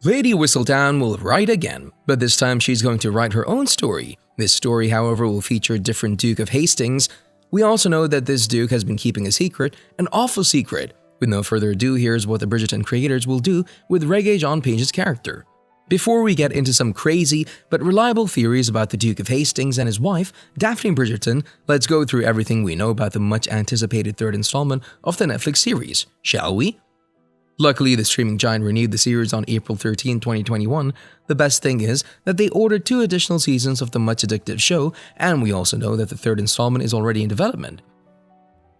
Lady Whistledown will write again, but this time she's going to write her own story. This story, however, will feature a different Duke of Hastings. We also know that this Duke has been keeping a secret, an awful secret. With no further ado, here's what the Bridgerton creators will do with Rege-Jean Page's character. Before we get into some crazy but reliable theories about the Duke of Hastings and his wife, Daphne Bridgerton, let's go through everything we know about the much-anticipated third installment of the Netflix series, shall we? Luckily, the streaming giant renewed the series on April 13, 2021. The best thing is that they ordered 2 additional seasons of the much addictive show, and we also know that the third installment is already in development.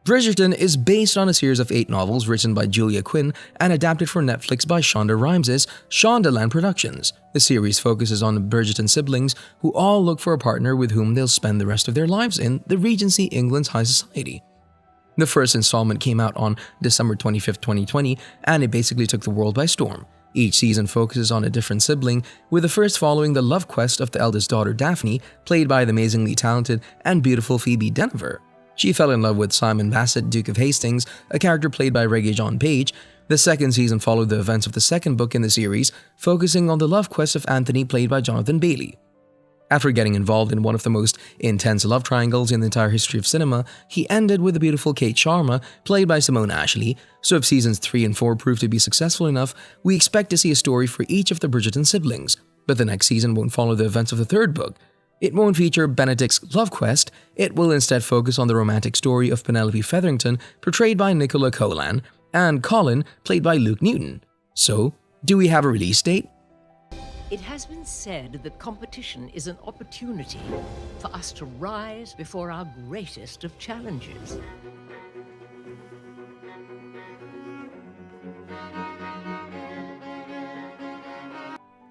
Bridgerton is based on a series of 8 novels written by Julia Quinn and adapted for Netflix by Shonda Rhimes' Shondaland Productions. The series focuses on the Bridgerton siblings who all look for a partner with whom they'll spend the rest of their lives in the Regency, England's high society. The first installment came out on December 25, 2020, and it basically took the world by storm. Each season focuses on a different sibling, with the first following the love quest of the eldest daughter Daphne, played by the amazingly talented and beautiful Phoebe Dynevor. She fell in love with Simon Bassett, Duke of Hastings, a character played by Rege-Jean Page. The second season followed the events of the second book in the series, focusing on the love quest of Anthony, played by Jonathan Bailey. After getting involved in one of the most intense love triangles in the entire history of cinema, he ended with the beautiful Kate Sharma, played by Simone Ashley. So if seasons 3 and 4 prove to be successful enough, we expect to see a story for each of the Bridgerton siblings. But the next season won't follow the events of the third book. It won't feature Benedict's love quest. It will instead focus on the romantic story of Penelope Featherington, portrayed by Nicola Colan, and Colin, played by Luke Newton. So, do we have a release date? It has been said that competition is an opportunity for us to rise before our greatest of challenges.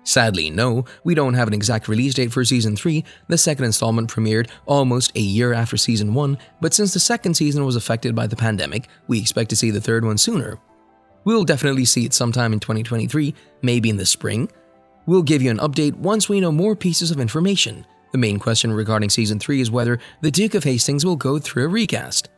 Sadly, no, we don't have an exact release date for Season 3. The second installment premiered almost a year after Season 1, but since the second season was affected by the pandemic, we expect to see the third one sooner. We'll definitely see it sometime in 2023, maybe in the spring. We'll give you an update once we know more pieces of information. The main question regarding Season 3 is whether the Duke of Hastings will go through a recast.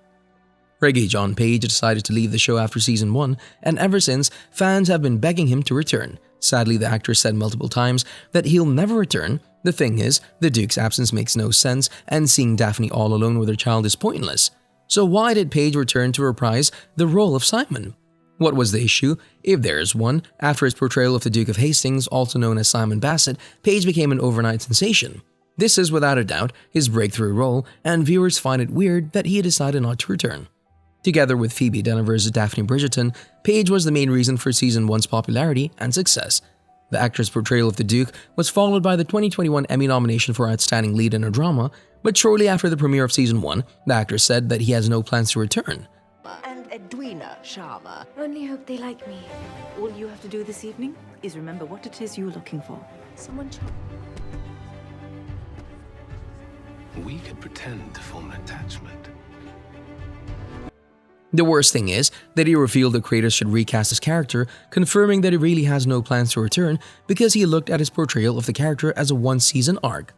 Rege-Jean Page decided to leave the show after Season 1, and ever since, fans have been begging him to return. Sadly, the actor said multiple times that he'll never return. The thing is, the Duke's absence makes no sense, and seeing Daphne all alone with her child is pointless. So why did Page return to reprise the role of Simon? What was the issue, if there is one? After his portrayal of the Duke of Hastings, also known as Simon Bassett, Page became an overnight sensation. This is without a doubt his breakthrough role, and viewers find it weird that he decided not to return. Together with Phoebe Dynevor's Daphne Bridgerton, Page was the main reason for Season 1's popularity and success. The actor's portrayal of the Duke was followed by the 2021 Emmy nomination for Outstanding Lead in a Drama, but shortly after the premiere of Season 1, the actor said that he has no plans to return. Edwina Sharma. Only hope they like me. All you have to do this evening is remember what it is you're looking for. Someone charming. We could pretend to form an attachment. The worst thing is that he revealed the creators should recast his character, confirming that he really has no plans to return because he looked at his portrayal of the character as a one-season arc.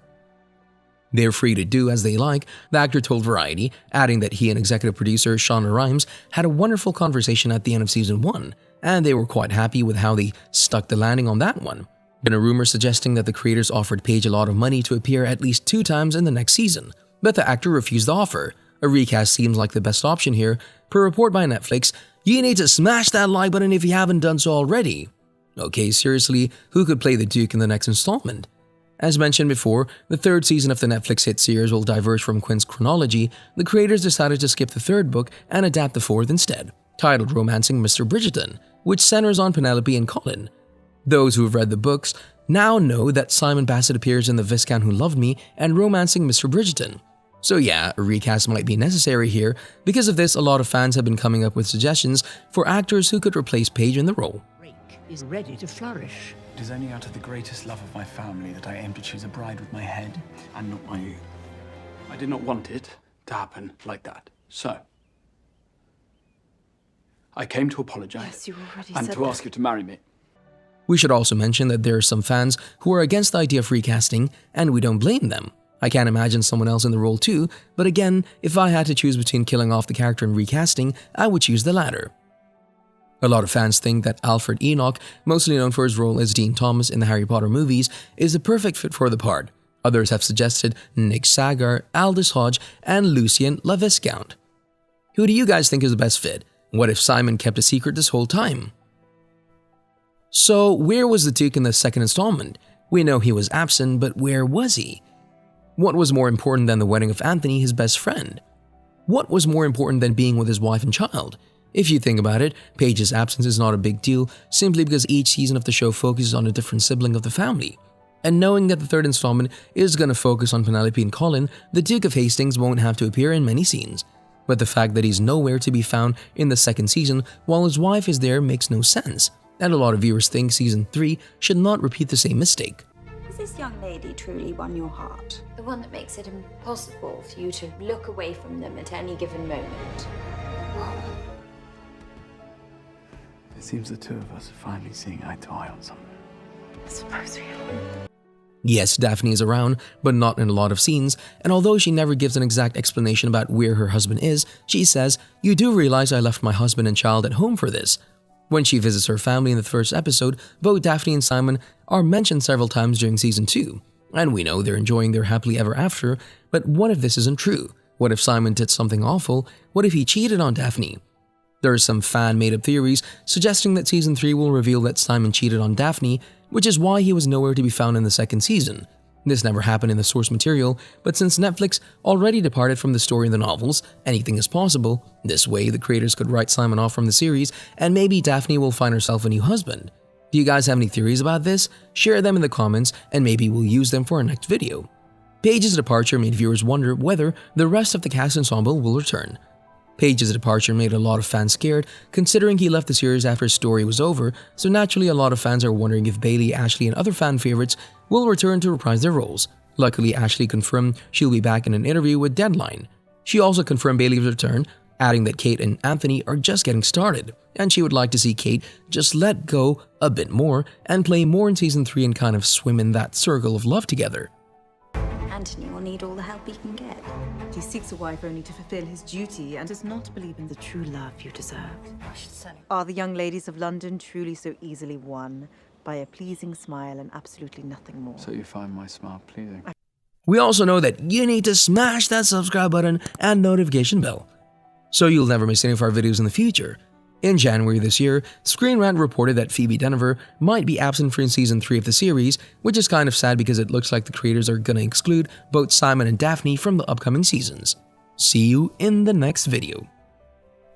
They're free to do as they like, the actor told Variety, adding that he and executive producer Shonda Rhimes had a wonderful conversation at the end of Season 1, and they were quite happy with how they stuck the landing on that one. Been a rumor suggesting that the creators offered Page a lot of money to appear at least 2 times in the next season, but the actor refused the offer. A recast seems like the best option here. Per report by Netflix, you need to smash that like button if you haven't done so already. Okay, seriously, who could play the Duke in the next installment? As mentioned before, the third season of the Netflix hit series will diverge from Quinn's chronology. The creators decided to skip the third book and adapt the fourth instead, titled Romancing Mr. Bridgerton, which centers on Penelope and Colin. Those who have read the books now know that Simon Bassett appears in The Viscount Who Loved Me and Romancing Mr. Bridgerton. So yeah, a recast might be necessary here. Because of this, a lot of fans have been coming up with suggestions for actors who could replace Page in the role. Is ready to flourish. It is only out of the greatest love of my family that I aim to choose a bride with my head and not my... I did not want it to happen like that. So, I came to apologize Yes, you already and said to that. ask you to marry me. We should also mention that there are some fans who are against the idea of recasting, and we don't blame them. I can't imagine someone else in the role too, but again, if I had to choose between killing off the character and recasting, I would choose the latter. A lot of fans think that Alfred Enoch, mostly known for his role as Dean Thomas in the Harry Potter movies, is the perfect fit for the part. Others have suggested Nick Sagar, Aldous Hodge, and Lucien LaViscount. Who do you guys think is the best fit? What if Simon kept a secret this whole time? So, where was the Duke in the second installment? We know he was absent, but where was he? What was more important than the wedding of Anthony, his best friend? What was more important than being with his wife and child? If you think about it, Paige's absence is not a big deal simply because each season of the show focuses on a different sibling of the family. And knowing that the third installment is going to focus on Penelope and Colin, the Duke of Hastings won't have to appear in many scenes. But the fact that he's nowhere to be found in the second season while his wife is there makes no sense. And a lot of viewers think season 3 should not repeat the same mistake. Has this young lady truly won your heart? The one that makes it impossible for you to look away from them at any given moment. It seems the two of us are finally seeing eye to eye on something. I suppose we are. Yes, Daphne is around, but not in a lot of scenes, and although she never gives an exact explanation about where her husband is, she says, "You do realize I left my husband and child at home for this." When she visits her family in the first episode, both Daphne and Simon are mentioned several times during season 2, and we know they're enjoying their happily ever after, but what if this isn't true? What if Simon did something awful? What if he cheated on Daphne? There are some fan-made-up theories suggesting that season 3 will reveal that Simon cheated on Daphne, which is why he was nowhere to be found in the second season. This never happened in the source material, but since Netflix already departed from the story in the novels, anything is possible. This way, the creators could write Simon off from the series, and maybe Daphne will find herself a new husband. Do you guys have any theories about this? Share them in the comments, and maybe we'll use them for our next video. Paige's departure made viewers wonder whether the rest of the cast ensemble will return. Paige's departure made a lot of fans scared, considering he left the series after his story was over, so naturally a lot of fans are wondering if Bailey, Ashley, and other fan favorites will return to reprise their roles. Luckily, Ashley confirmed she'll be back in an interview with Deadline. She also confirmed Bailey's return, adding that Kate and Anthony are just getting started, and she would like to see Kate just let go a bit more and play more in season 3 and kind of swim in that circle of love together. Anthony will need all the help he can get. He seeks a wife only to fulfill his duty and does not believe in the true love you deserve. Are the young ladies of London truly so easily won by a pleasing smile and absolutely nothing more? So you find my smile pleasing? We also know that you need to smash that subscribe button and notification bell, so you'll never miss any of our videos in the future. In January this year, Screen Rant reported that Phoebe Denver might be absent from season 3 of the series, which is kind of sad because it looks like the creators are gonna exclude both Simon and Daphne from the upcoming seasons. See you in the next video.